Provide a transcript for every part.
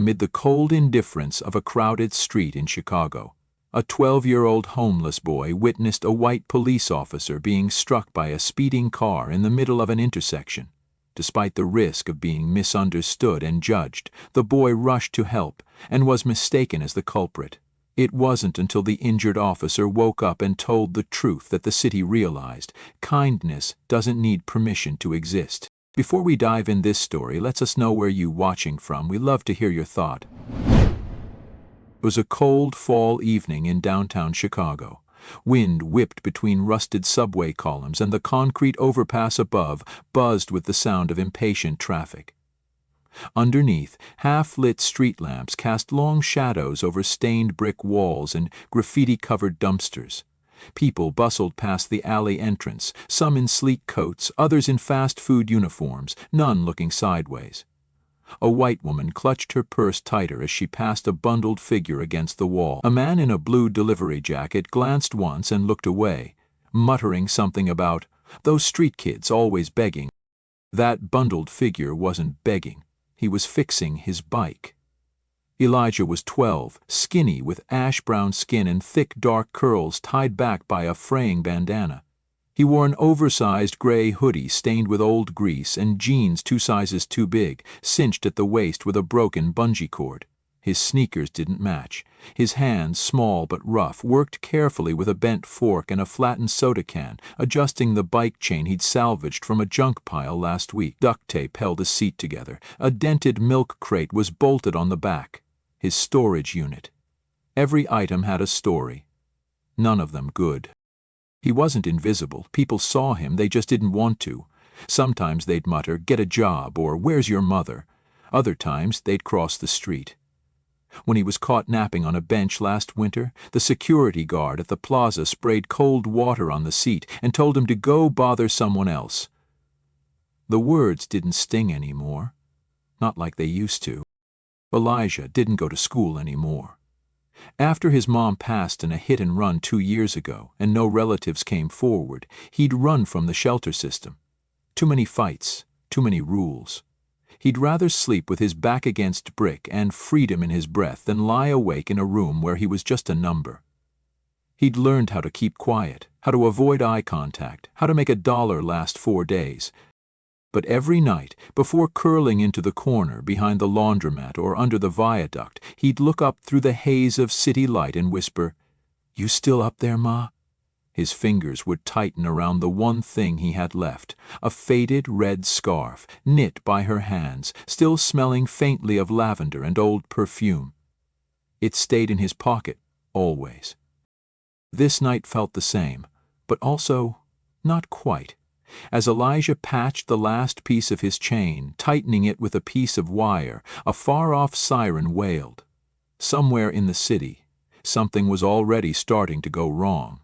amid the cold indifference of a crowded street in Chicago. A 12-year-old homeless boy witnessed a white police officer being struck by a speeding car in the middle of an intersection. Despite the risk of being misunderstood and judged, the boy rushed to help and was mistaken as the culprit. It wasn't until the injured officer woke up and told the truth that the city realized kindness doesn't need permission to exist. Before we dive in this story, let us know where you're watching from. We love to hear your thought. It was a cold fall evening in downtown Chicago. Wind whipped between rusted subway columns, and the concrete overpass above buzzed with the sound of impatient traffic. Underneath, half-lit street lamps cast long shadows over stained brick walls and graffiti-covered dumpsters. People bustled past the alley entrance, some in sleek coats, others in fast food uniforms, none looking sideways. A white woman clutched her purse tighter as she passed a bundled figure against the wall. A man in a blue delivery jacket glanced once and looked away, muttering something about, "Those street kids always begging." That bundled figure wasn't begging. He was fixing his bike. Elijah was 12, skinny with ash-brown skin and thick dark curls tied back by a fraying bandana. He wore an oversized gray hoodie stained with old grease and jeans 2 sizes too big, cinched at the waist with a broken bungee cord. His sneakers didn't match. His hands, small but rough, worked carefully with a bent fork and a flattened soda can, adjusting the bike chain he'd salvaged from a junk pile last week. Duct tape held his seat together. A dented milk crate was bolted on the back. His storage unit. Every item had a story. None of them good. He wasn't invisible. People saw him, they just didn't want to. Sometimes they'd mutter, "Get a job," or "Where's your mother?" Other times they'd cross the street. When he was caught napping on a bench last winter, the security guard at the plaza sprayed cold water on the seat and told him to go bother someone else. The words didn't sting anymore. Not like they used to. Elijah didn't go to school anymore. After his mom passed in a hit-and-run 2 years ago and no relatives came forward, he'd run from the shelter system. Too many fights, too many rules. He'd rather sleep with his back against brick and freedom in his breath than lie awake in a room where he was just a number. He'd learned how to keep quiet, how to avoid eye contact, how to make $1 last 4 days. But every night, before curling into the corner behind the laundromat or under the viaduct, he'd look up through the haze of city light and whisper, "You still up there, Ma?" His fingers would tighten around the one thing he had left, a faded red scarf, knit by her hands, still smelling faintly of lavender and old perfume. It stayed in his pocket, always. This night felt the same, but also not quite. As Elijah patched the last piece of his chain, tightening it with a piece of wire, a far-off siren wailed. Somewhere in the city, something was already starting to go wrong.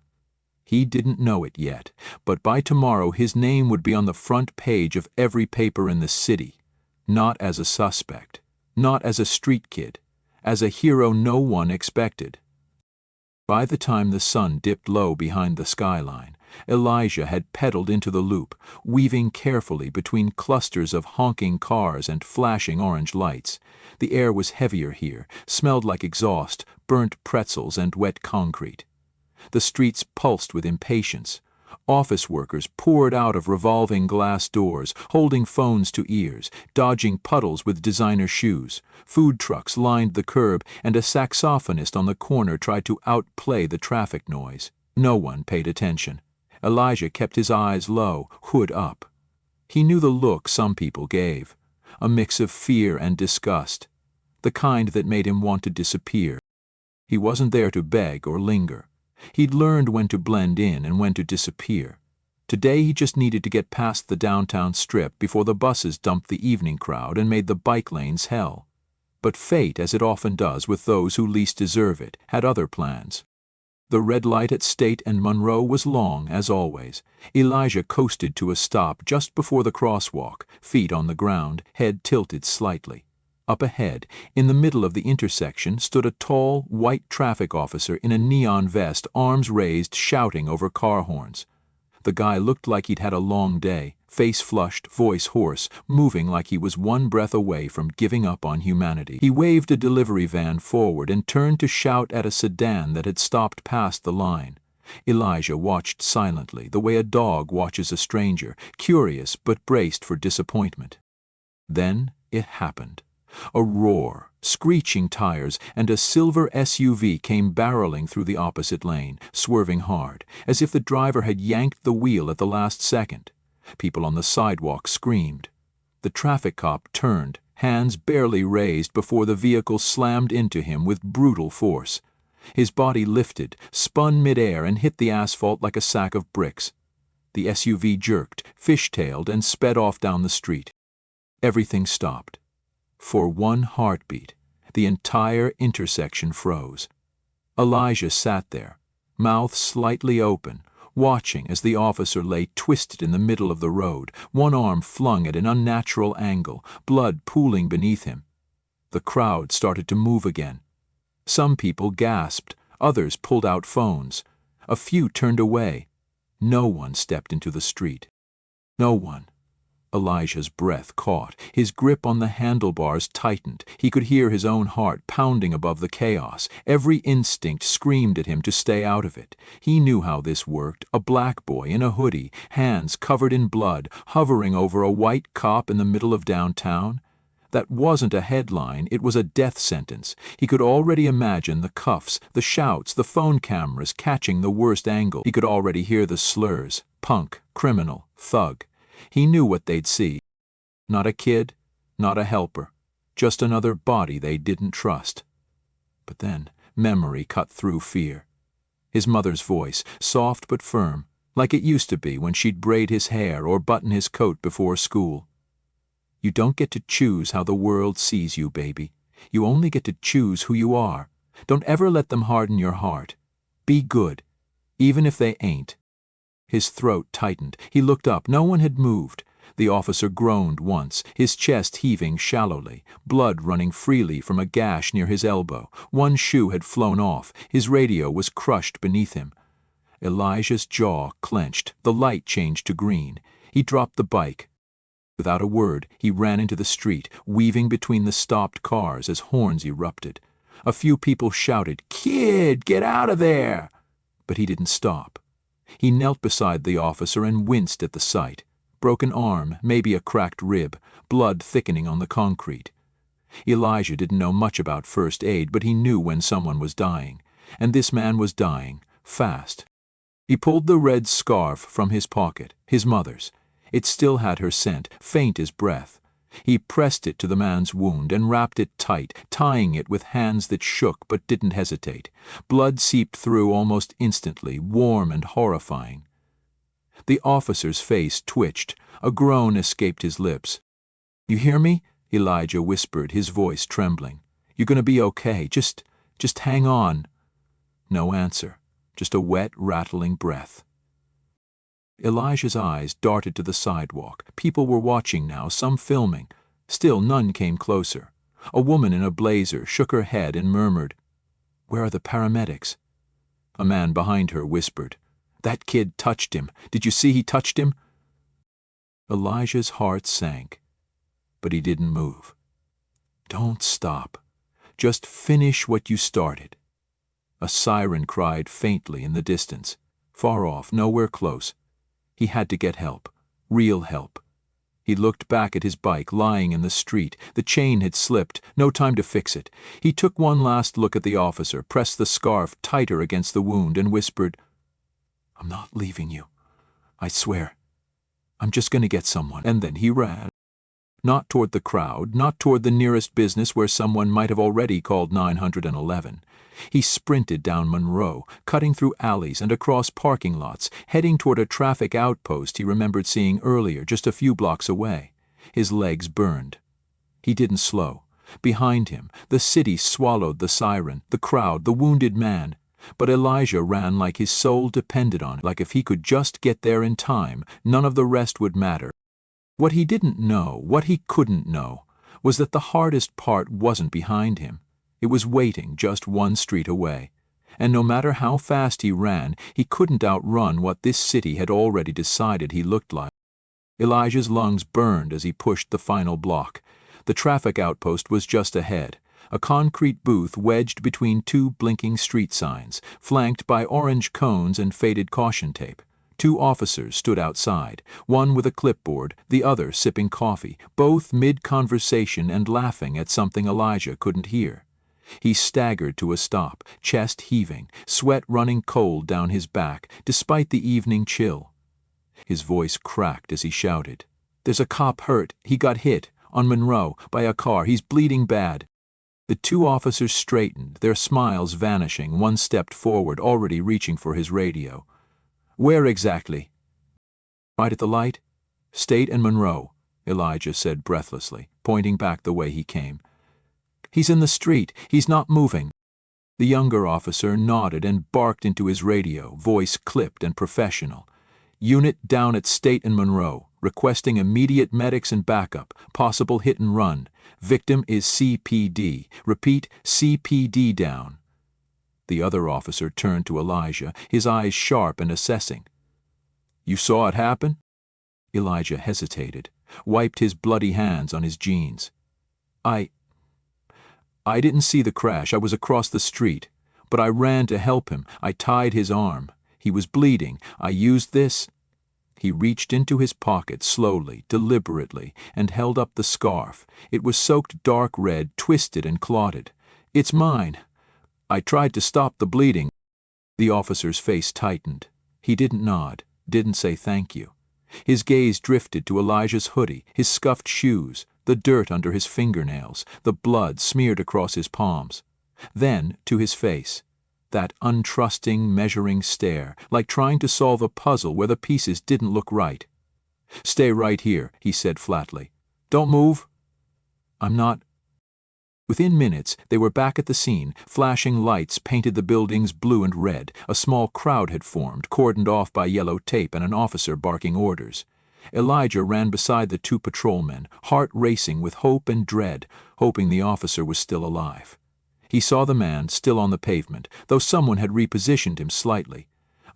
He didn't know it yet, but by tomorrow his name would be on the front page of every paper in the city. Not as a suspect, not as a street kid, as a hero no one expected. By the time the sun dipped low behind the skyline, Elijah had pedaled into the loop, weaving carefully between clusters of honking cars and flashing orange lights. The air was heavier here, smelled like exhaust, burnt pretzels and wet concrete. The streets pulsed with impatience. Office workers poured out of revolving glass doors, holding phones to ears, dodging puddles with designer shoes. Food trucks lined the curb, and a saxophonist on the corner tried to outplay the traffic noise. No one paid attention. Elijah kept his eyes low, hood up. He knew the look some people gave, a mix of fear and disgust, the kind that made him want to disappear. He wasn't there to beg or linger. He'd learned when to blend in and when to disappear. Today he just needed to get past the downtown strip before the buses dumped the evening crowd and made the bike lanes hell. But fate, as it often does with those who least deserve it, had other plans. The red light at State and Monroe was long, as always. Elijah coasted to a stop just before the crosswalk, feet on the ground, head tilted slightly. Up ahead, in the middle of the intersection, stood a tall, white traffic officer in a neon vest, arms raised, shouting over car horns. The guy looked like he'd had a long day, face flushed, voice hoarse, moving like he was one breath away from giving up on humanity. He waved a delivery van forward and turned to shout at a sedan that had stopped past the line. Elijah watched silently, the way a dog watches a stranger, curious but braced for disappointment. Then it happened. A roar, screeching tires, and a silver SUV came barreling through the opposite lane, swerving hard, as if the driver had yanked the wheel at the last second. People on the sidewalk screamed. The traffic cop turned, hands barely raised before the vehicle slammed into him with brutal force. His body lifted, spun midair, and hit the asphalt like a sack of bricks. The SUV jerked, fishtailed, and sped off down the street. Everything stopped. For one heartbeat, the entire intersection froze. Elijah sat there, mouth slightly open, watching as the officer lay twisted in the middle of the road, one arm flung at an unnatural angle, blood pooling beneath him. The crowd started to move again. Some people gasped, others pulled out phones. A few turned away. No one stepped into the street. No one. Elijah's breath caught. His grip on the handlebars tightened. He could hear his own heart pounding above the chaos. Every instinct screamed at him to stay out of it. He knew how this worked. A black boy in a hoodie, hands covered in blood, hovering over a white cop in the middle of downtown. That wasn't a headline, it was a death sentence. He could already imagine the cuffs, the shouts, the phone cameras catching the worst angle. He could already hear the slurs: punk, criminal, thug. He knew what they'd see. Not a kid, not a helper, just another body they didn't trust. But then memory cut through fear. His mother's voice, soft but firm, like it used to be when she'd braid his hair or button his coat before school. You don't get to choose how the world sees you, baby. You only get to choose who you are. Don't ever let them harden your heart. Be good, even if they ain't. His throat tightened. He looked up. No one had moved. The officer groaned once, his chest heaving shallowly, blood running freely from a gash near his elbow. One shoe had flown off. His radio was crushed beneath him. Elijah's jaw clenched. The light changed to green. He dropped the bike. Without a word, he ran into the street, weaving between the stopped cars as horns erupted. A few people shouted, "Kid, get out of there!" But he didn't stop. He knelt beside the officer and winced at the sight. Broken arm, maybe a cracked rib, blood thickening on the concrete. Elijah didn't know much about first aid, but he knew when someone was dying. And this man was dying, fast. He pulled the red scarf from his pocket, his mother's. It still had her scent, faint as breath. He pressed it to the man's wound and wrapped it tight, tying it with hands that shook but didn't hesitate. Blood seeped through almost instantly, warm and horrifying. The officer's face twitched. A groan escaped his lips. "You hear me?" Elijah whispered, his voice trembling. "You're gonna be okay. Just hang on." No answer, just a wet, rattling breath. Elijah's eyes darted to the sidewalk. People were watching now, some filming. Still none came closer. A woman in a blazer shook her head and murmured, "Where are the paramedics?" A man behind her whispered, "That kid touched him. Did you see he touched him?" Elijah's heart sank, but he didn't move. "Don't stop. Just finish what you started." A siren cried faintly in the distance, far off, nowhere close. He had to get help, real help. He looked back at his bike lying in the street. The chain had slipped, no time to fix it. He took one last look at the officer, pressed the scarf tighter against the wound, and whispered, "I'm not leaving you. I swear. I'm just going to get someone." And then he ran. Not toward the crowd, not toward the nearest business where someone might have already called 911. He sprinted down Monroe, cutting through alleys and across parking lots, heading toward a traffic outpost he remembered seeing earlier just a few blocks away. His legs burned. He didn't slow. Behind him, the city swallowed the siren, the crowd, the wounded man. But Elijah ran like his soul depended on it, like if he could just get there in time, none of the rest would matter. What he didn't know, what he couldn't know, was that the hardest part wasn't behind him. It was waiting just one street away. And no matter how fast he ran, he couldn't outrun what this city had already decided he looked like. Elijah's lungs burned as he pushed the final block. The traffic outpost was just ahead, a concrete booth wedged between two blinking street signs, flanked by orange cones and faded caution tape. Two officers stood outside, one with a clipboard, the other sipping coffee, both mid-conversation and laughing at something Elijah couldn't hear. He staggered to a stop, chest heaving, sweat running cold down his back, despite the evening chill. His voice cracked as he shouted, "There's a cop hurt. He got hit, on Monroe, by a car. He's bleeding bad." The two officers straightened, their smiles vanishing. One stepped forward, already reaching for his radio. "Where exactly?" "Right at the light. State and Monroe," Elijah said breathlessly, pointing back the way he came. "He's in the street. He's not moving." The younger officer nodded and barked into his radio, voice clipped and professional. "Unit down at State and Monroe, requesting immediate medics and backup, possible hit and run. Victim is CPD. Repeat, CPD down." The other officer turned to Elijah, his eyes sharp and assessing. "You saw it happen?" Elijah hesitated, wiped his bloody hands on his jeans. I didn't see the crash. I was across the street. But I ran to help him. I tied his arm. He was bleeding. I used this." He reached into his pocket slowly, deliberately, and held up the scarf. It was soaked dark red, twisted and clotted. "It's mine. I tried to stop the bleeding." The officer's face tightened. He didn't nod, didn't say thank you. His gaze drifted to Elijah's hoodie, his scuffed shoes, the dirt under his fingernails, the blood smeared across his palms. Then to his face, that untrusting, measuring stare, like trying to solve a puzzle where the pieces didn't look right. "Stay right here," he said flatly. "Don't move." "I'm not." Within minutes, they were back at the scene. Flashing lights painted the buildings blue and red. A small crowd had formed, cordoned off by yellow tape and an officer barking orders. Elijah ran beside the two patrolmen, heart racing with hope and dread, hoping the officer was still alive. He saw the man still on the pavement, though someone had repositioned him slightly.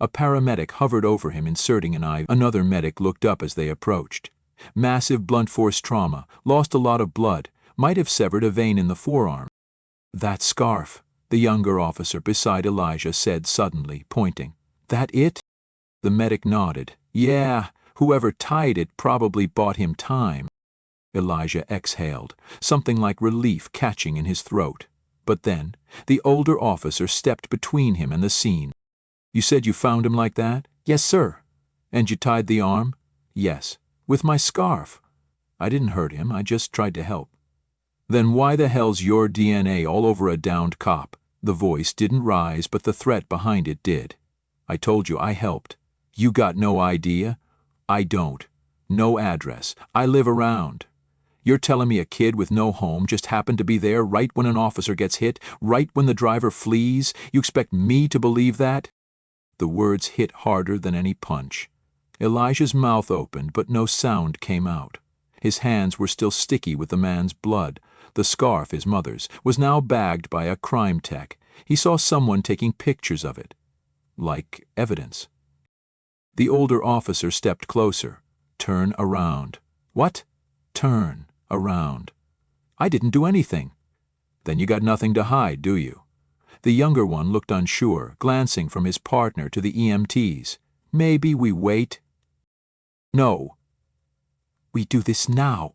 A paramedic hovered over him, inserting an IV. Another medic looked up as they approached. Massive blunt force trauma, lost a lot of blood, might have severed a vein in the forearm. "That scarf," the younger officer beside Elijah said suddenly, pointing. "That it?" The medic nodded. "Yeah, whoever tied it probably bought him time." Elijah exhaled, something like relief catching in his throat. But then, the older officer stepped between him and the scene. "You said you found him like that?" "Yes, sir." "And you tied the arm?" "Yes, with my scarf. I didn't hurt him, I just tried to help." "Then why the hell's your DNA all over a downed cop?" The voice didn't rise, but the threat behind it did. "I told you I helped. You got no idea?" "I don't. No address. I live around." "You're telling me a kid with no home just happened to be there right when an officer gets hit, right when the driver flees? You expect me to believe that?" The words hit harder than any punch. Elijah's mouth opened, but no sound came out. His hands were still sticky with the man's blood. The scarf, his mother's, was now bagged by a crime tech. He saw someone taking pictures of it. Like evidence. The older officer stepped closer. "Turn around." "What?" "Turn around." "I didn't do anything." "Then you got nothing to hide, do you?" The younger one looked unsure, glancing from his partner to the EMTs. "Maybe we wait?" "No." "We do this now."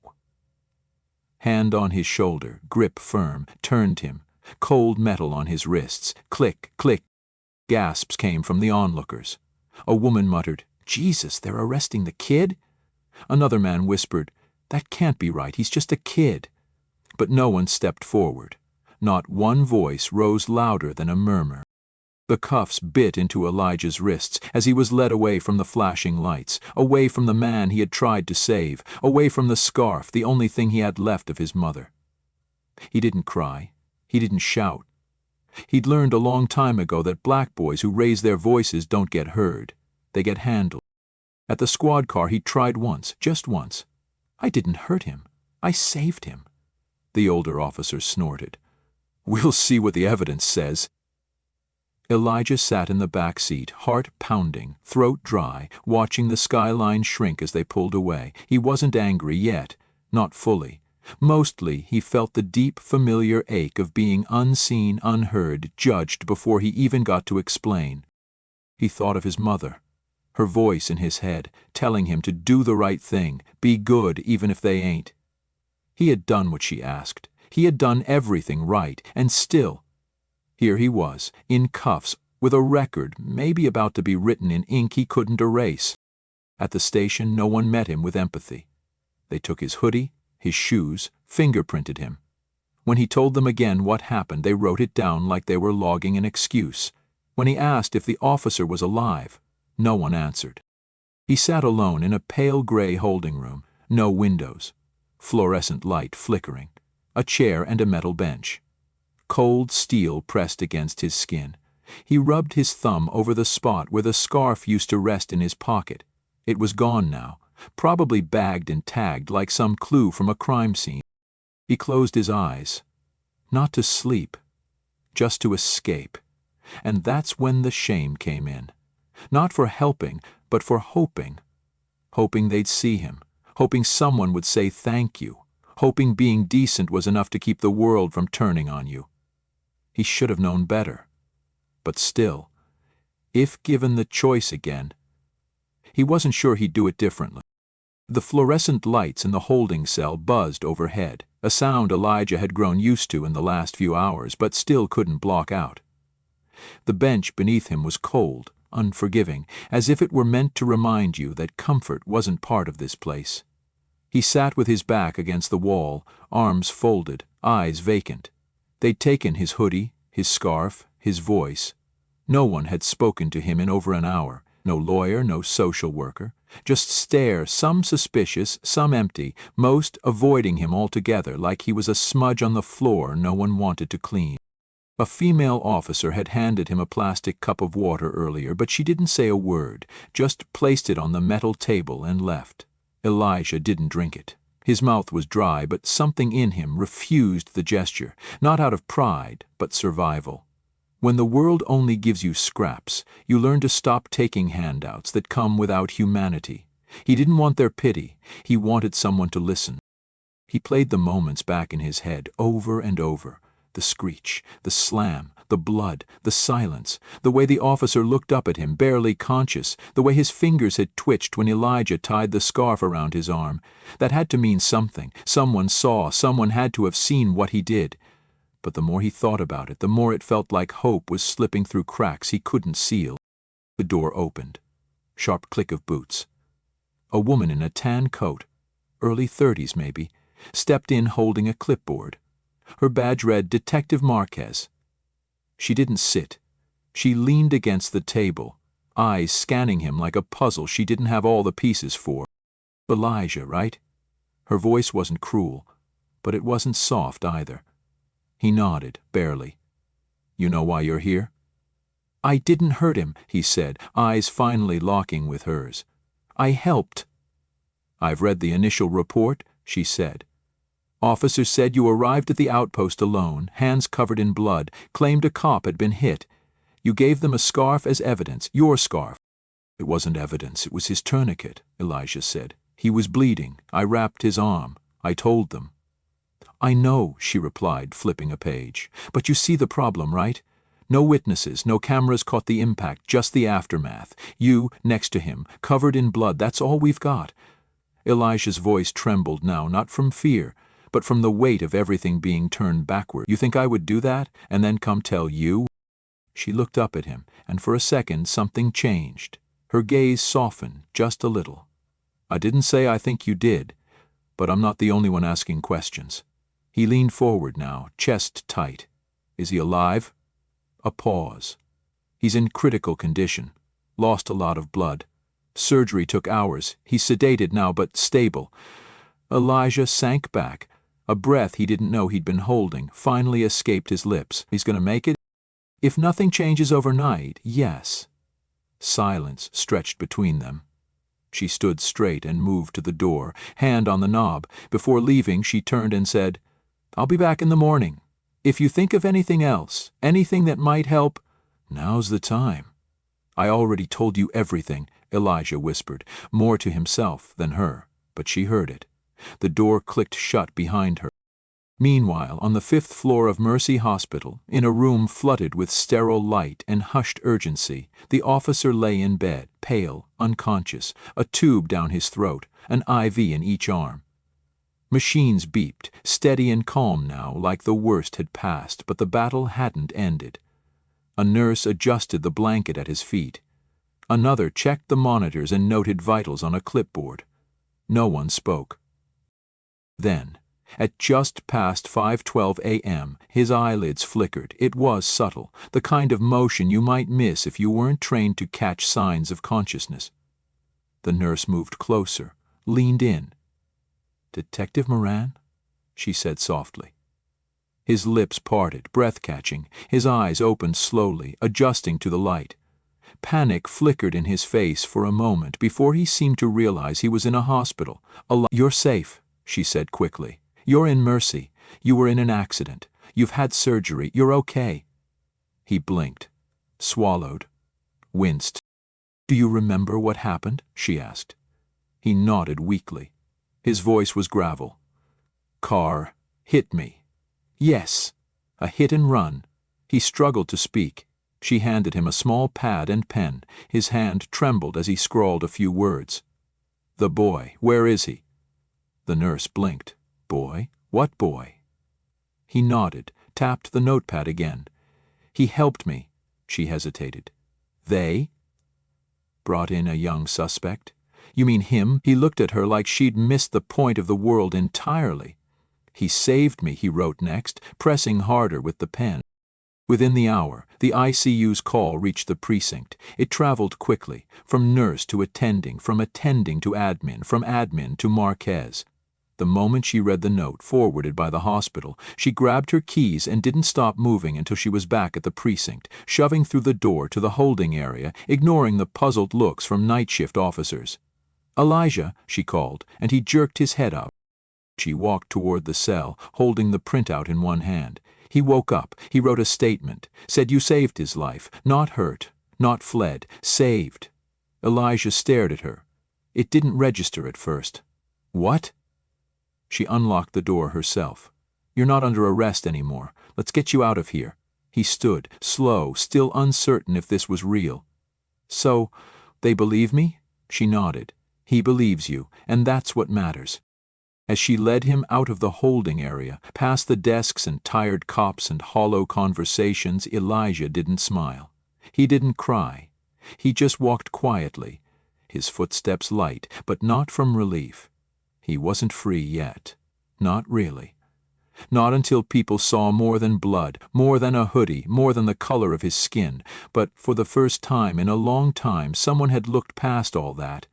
Hand on his shoulder, grip firm, turned him. Cold metal on his wrists. Click, click. Gasps came from the onlookers. A woman muttered, "Jesus, they're arresting the kid?" Another man whispered, "That can't be right, he's just a kid." But no one stepped forward. Not one voice rose louder than a murmur. The cuffs bit into Elijah's wrists as he was led away from the flashing lights, away from the man he had tried to save, away from the scarf, the only thing he had left of his mother. He didn't cry. He didn't shout. He'd learned a long time ago that black boys who raise their voices don't get heard. They get handled. At the squad car he tried once, just once. "I didn't hurt him. I saved him." The older officer snorted. "We'll see what the evidence says." Elijah sat in the back seat, heart pounding, throat dry, watching the skyline shrink as they pulled away. He wasn't angry yet, not fully. Mostly he felt the deep, familiar ache of being unseen, unheard, judged before he even got to explain. He thought of his mother, her voice in his head, telling him to do the right thing, be good even if they ain't. He had done what she asked. He had done everything right, and still, here he was, in cuffs, with a record maybe about to be written in ink he couldn't erase. At the station, no one met him with empathy. They took his hoodie, his shoes, fingerprinted him. When he told them again what happened, they wrote it down like they were logging an excuse. When he asked if the officer was alive, no one answered. He sat alone in a pale gray holding room, no windows, fluorescent light flickering, a chair and a metal bench. Cold steel pressed against his skin. He rubbed his thumb over the spot where the scarf used to rest in his pocket. It was gone now, probably bagged and tagged like some clue from a crime scene. He closed his eyes, not to sleep, just to escape. And that's when the shame came in. Not for helping, but for hoping. Hoping they'd see him, hoping someone would say thank you, hoping being decent was enough to keep the world from turning on you. He should have known better. But still, if given the choice again, he wasn't sure he'd do it differently. The fluorescent lights in the holding cell buzzed overhead, a sound Elijah had grown used to in the last few hours, but still couldn't block out. The bench beneath him was cold, unforgiving, as if it were meant to remind you that comfort wasn't part of this place. He sat with his back against the wall, arms folded, eyes vacant. They'd taken his hoodie, his scarf, his voice. No one had spoken to him in over an hour. No lawyer, no social worker. Just stare, some suspicious, some empty, most avoiding him altogether like he was a smudge on the floor no one wanted to clean. A female officer had handed him a plastic cup of water earlier, but she didn't say a word, just placed it on the metal table and left. Elijah didn't drink it. His mouth was dry, but something in him refused the gesture, not out of pride, but survival. When the world only gives you scraps, you learn to stop taking handouts that come without humanity. He didn't want their pity. He wanted someone to listen. He played the moments back in his head over and over. The screech, the slam, the blood, the silence, the way the officer looked up at him, barely conscious, the way his fingers had twitched when Elijah tied the scarf around his arm. That had to mean something. Someone saw, someone had to have seen what he did. But the more he thought about it, the more it felt like hope was slipping through cracks he couldn't seal. The door opened. Sharp click of boots. A woman in a tan coat, early 30s maybe, stepped in holding a clipboard. Her badge read Detective Marquez. She didn't sit. She leaned against the table, eyes scanning him like a puzzle she didn't have all the pieces for. Elijah, right? Her voice wasn't cruel, but it wasn't soft either. He nodded, barely. You know why you're here? I didn't hurt him, he said, eyes finally locking with hers. I helped. I've read the initial report, she said. Officers said you arrived at the outpost alone, hands covered in blood, claimed a cop had been hit. You gave them a scarf as evidence, your scarf. It wasn't evidence, it was his tourniquet, Elijah said. He was bleeding. I wrapped his arm. I told them. I know, she replied, flipping a page. But you see the problem, right? No witnesses, no cameras caught the impact, just the aftermath. You, next to him, covered in blood, that's all we've got. Elijah's voice trembled now, not from fear, but from the weight of everything being turned backward. You think I would do that, and then come tell you? She looked up at him, and for a second something changed. Her gaze softened just a little. I didn't say I think you did, but I'm not the only one asking questions. He leaned forward now, chest tight. Is he alive? A pause. He's in critical condition. Lost a lot of blood. Surgery took hours. He's sedated now, but stable. Elijah sank back. A breath he didn't know he'd been holding finally escaped his lips. He's going to make it? If nothing changes overnight, yes. Silence stretched between them. She stood straight and moved to the door, hand on the knob. Before leaving, she turned and said, I'll be back in the morning. If you think of anything else, anything that might help, Now's the time. I already told you everything, Elijah whispered, more to himself than her, but she heard it. The door clicked shut behind her. Meanwhile, on the 5th floor of Mercy Hospital, in a room flooded with sterile light and hushed urgency, the officer lay in bed, pale, unconscious, a tube down his throat, an IV in each arm. Machines beeped, steady and calm now, like the worst had passed, but the battle hadn't ended. A nurse adjusted the blanket at his feet. Another checked the monitors and noted vitals on a clipboard. No one spoke. Then, at just past 5:12 a.m., his eyelids flickered. It was subtle, the kind of motion you might miss if you weren't trained to catch signs of consciousness. The nurse moved closer, leaned in. "Detective Moran?" she said softly. His lips parted, breath-catching, his eyes opened slowly, adjusting to the light. Panic flickered in his face for a moment before he seemed to realize he was in a hospital. "You're safe," she said quickly. "You're in Mercy. You were in an accident. You've had surgery. You're okay." He blinked, swallowed, winced. "Do you remember what happened?" she asked. He nodded weakly. His voice was gravel. "Car hit me. Yes, a hit and run." He struggled to speak. She handed him a small pad and pen. His hand trembled as he scrawled a few words. "The boy, where is he?" The nurse blinked. "Boy? What boy?" He nodded, tapped the notepad again. "He helped me," she hesitated. "They?" "Brought in a young suspect." "You mean him?" He looked at her like she'd missed the point of the world entirely. "He saved me," he wrote next, pressing harder with the pen. Within the hour, the ICU's call reached the precinct. It traveled quickly, from nurse to attending, from attending to admin, from admin to Marquez. The moment she read the note forwarded by the hospital, she grabbed her keys and didn't stop moving until she was back at the precinct, shoving through the door to the holding area, ignoring the puzzled looks from night shift officers. "Elijah," she called, and he jerked his head up. She walked toward the cell, holding the printout in one hand. He woke up. He wrote a statement, said you saved his life, not hurt, not fled, saved. Elijah stared at her. It didn't register at first. "What?" She unlocked the door herself. "You're not under arrest anymore. Let's get you out of here." He stood, slow, still uncertain if this was real. "So, they believe me?" She nodded. "He believes you, and that's what matters." As she led him out of the holding area, past the desks and tired cops and hollow conversations, Elijah didn't smile. He didn't cry. He just walked quietly, his footsteps light, but not from relief. He wasn't free yet. Not really. Not until people saw more than blood, more than a hoodie, more than the color of his skin. But for the first time in a long time, someone had looked past all that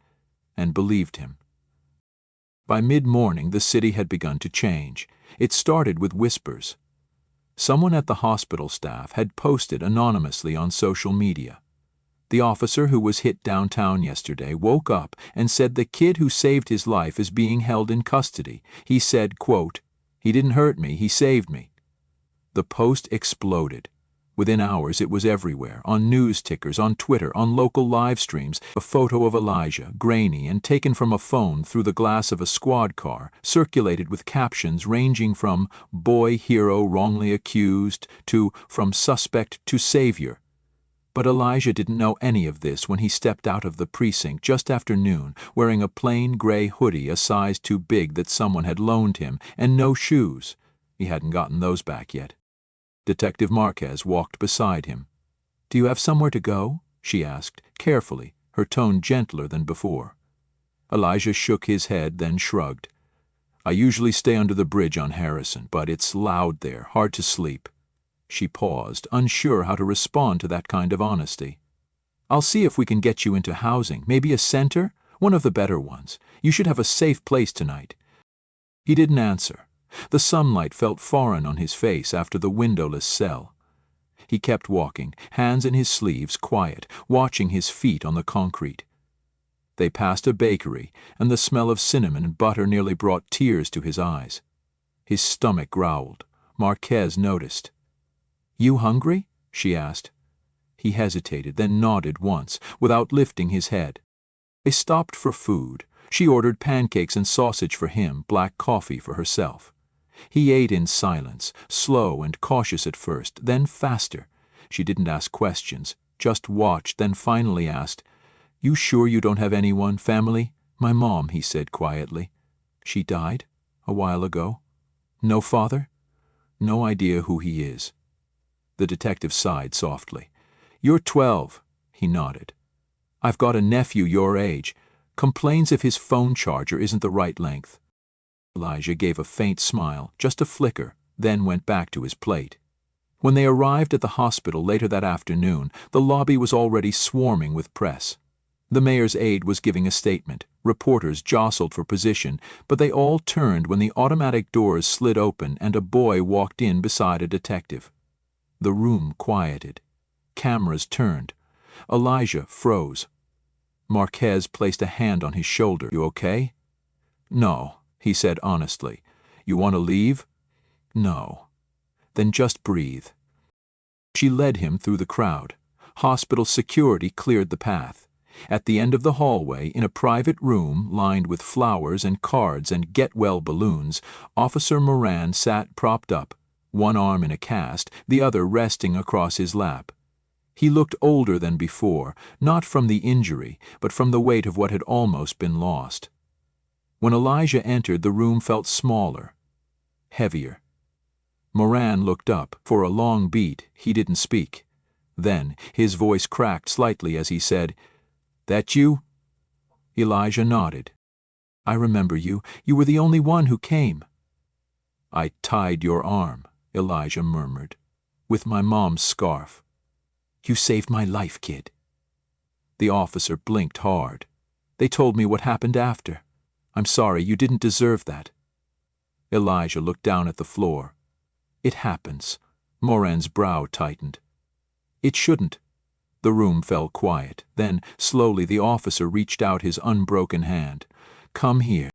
and believed him. By mid-morning, the city had begun to change. It started with whispers. Someone at the hospital staff had posted anonymously on social media. The officer who was hit downtown yesterday woke up and said the kid who saved his life is being held in custody. He said, quote, "He didn't hurt me, he saved me." The post exploded. Within hours it was everywhere, on news tickers, on Twitter, on local live streams. A photo of Elijah, grainy and taken from a phone through the glass of a squad car, circulated with captions ranging from "boy hero wrongly accused" to "from suspect to savior." But Elijah didn't know any of this when he stepped out of the precinct just after noon, wearing a plain gray hoodie a size too big that someone had loaned him, and no shoes. He hadn't gotten those back yet. Detective Marquez walked beside him. "Do you have somewhere to go?" she asked, carefully, her tone gentler than before. Elijah shook his head, then shrugged. "I usually stay under the bridge on Harrison, but it's loud there, hard to sleep." She paused, unsure how to respond to that kind of honesty. "I'll see if we can get you into housing, maybe a center, one of the better ones. You should have a safe place tonight." He didn't answer. The sunlight felt foreign on his face after the windowless cell. He kept walking, hands in his sleeves, quiet, watching his feet on the concrete. They passed a bakery, and the smell of cinnamon and butter nearly brought tears to his eyes. His stomach growled. Marquez noticed. "You hungry?" she asked. He hesitated, then nodded once, without lifting his head. They stopped for food. She ordered pancakes and sausage for him, black coffee for herself. He ate in silence, slow and cautious at first, then faster. She didn't ask questions, just watched, then finally asked, "You sure you don't have anyone, family?" "My mom," he said quietly. "She died? A while ago? No father?" "No idea who he is." The detective sighed softly. "You're 12. He nodded. "I've got a nephew your age. Complains if his phone charger isn't the right length." Elijah gave a faint smile, just a flicker, then went back to his plate. When they arrived at the hospital later that afternoon, the lobby was already swarming with press. The mayor's aide was giving a statement. Reporters jostled for position, but they all turned when the automatic doors slid open and a boy walked in beside a detective. The room quieted. Cameras turned. Elijah froze. Marquez placed a hand on his shoulder. "You okay?" "No," he said honestly. "You want to leave?" "No." "Then just breathe." She led him through the crowd. Hospital security cleared the path. At the end of the hallway, in a private room lined with flowers and cards and get-well balloons, Officer Moran sat propped up, one arm in a cast, the other resting across his lap. He looked older than before, not from the injury, but from the weight of what had almost been lost. When Elijah entered, the room felt smaller, heavier. Moran looked up. For a long beat, he didn't speak. Then, his voice cracked slightly as he said, "That you?" Elijah nodded. "I remember you. You were the only one who came." "I tied your arm," Elijah murmured, "with my mom's scarf." "You saved my life, kid." The officer blinked hard. "They told me what happened after. I'm sorry, you didn't deserve that." Elijah looked down at the floor. "It happens." Moran's brow tightened. "It shouldn't." The room fell quiet. Then, slowly, the officer reached out his unbroken hand. "Come here."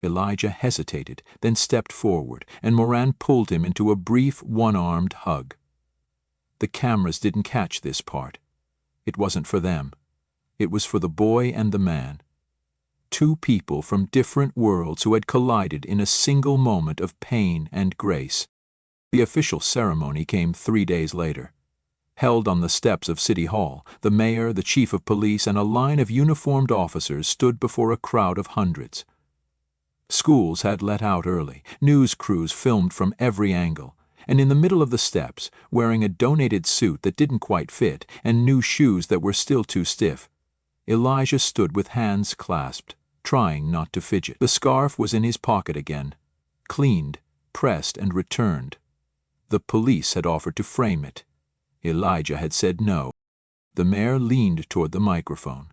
Elijah hesitated, then stepped forward, and Moran pulled him into a brief, one-armed hug. The cameras didn't catch this part. It wasn't for them. It was for the boy and the man. Two people from different worlds who had collided in a single moment of pain and grace. The official ceremony came 3 days later. Held on the steps of City Hall, the mayor, the chief of police, and a line of uniformed officers stood before a crowd of hundreds. Schools had let out early. News crews filmed from every angle. And in the middle of the steps, wearing a donated suit that didn't quite fit and new shoes that were still too stiff, Elijah stood with hands clasped, trying not to fidget. The scarf was in his pocket again, cleaned, pressed, and returned. The police had offered to frame it. Elijah had said no. The mayor leaned toward the microphone.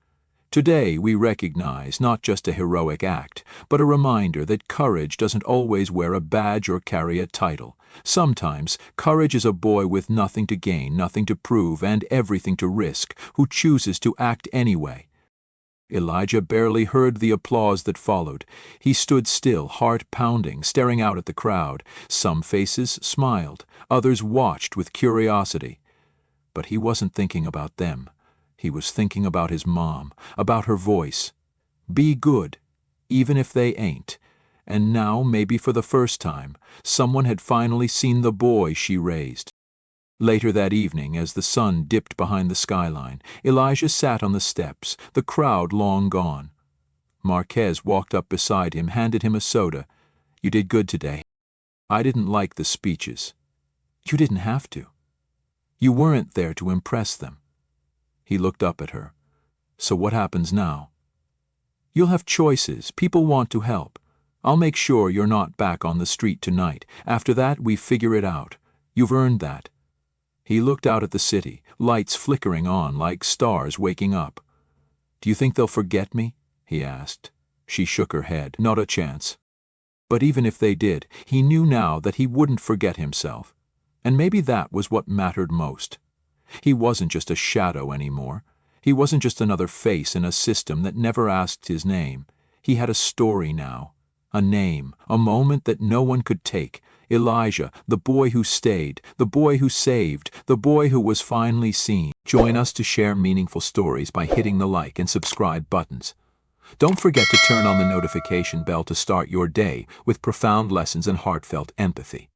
"Today we recognize not just a heroic act, but a reminder that courage doesn't always wear a badge or carry a title. Sometimes courage is a boy with nothing to gain, nothing to prove, and everything to risk, who chooses to act anyway." Elijah barely heard the applause that followed. He stood still, heart pounding, staring out at the crowd. Some faces smiled, others watched with curiosity. But he wasn't thinking about them. He was thinking about his mom, about her voice. Be good, even if they ain't. And now, maybe for the first time, someone had finally seen the boy she raised. Later that evening, as the sun dipped behind the skyline, Elijah sat on the steps, the crowd long gone. Marquez walked up beside him, handed him a soda. "You did good today." "I didn't like the speeches." "You didn't have to. You weren't there to impress them." He looked up at her. "So what happens now?" "You'll have choices. People want to help. I'll make sure you're not back on the street tonight. After that, we figure it out. You've earned that." He looked out at the city, lights flickering on like stars waking up. "Do you think they'll forget me?" he asked. She shook her head. "Not a chance." But even if they did, he knew now that he wouldn't forget himself. And maybe that was what mattered most. He wasn't just a shadow anymore. He wasn't just another face in a system that never asked his name. He had a story now. A name, a moment that no one could take. Elijah, the boy who stayed, the boy who saved, the boy who was finally seen. Join us to share meaningful stories by hitting the like and subscribe buttons. Don't forget to turn on the notification bell to start your day with profound lessons and heartfelt empathy.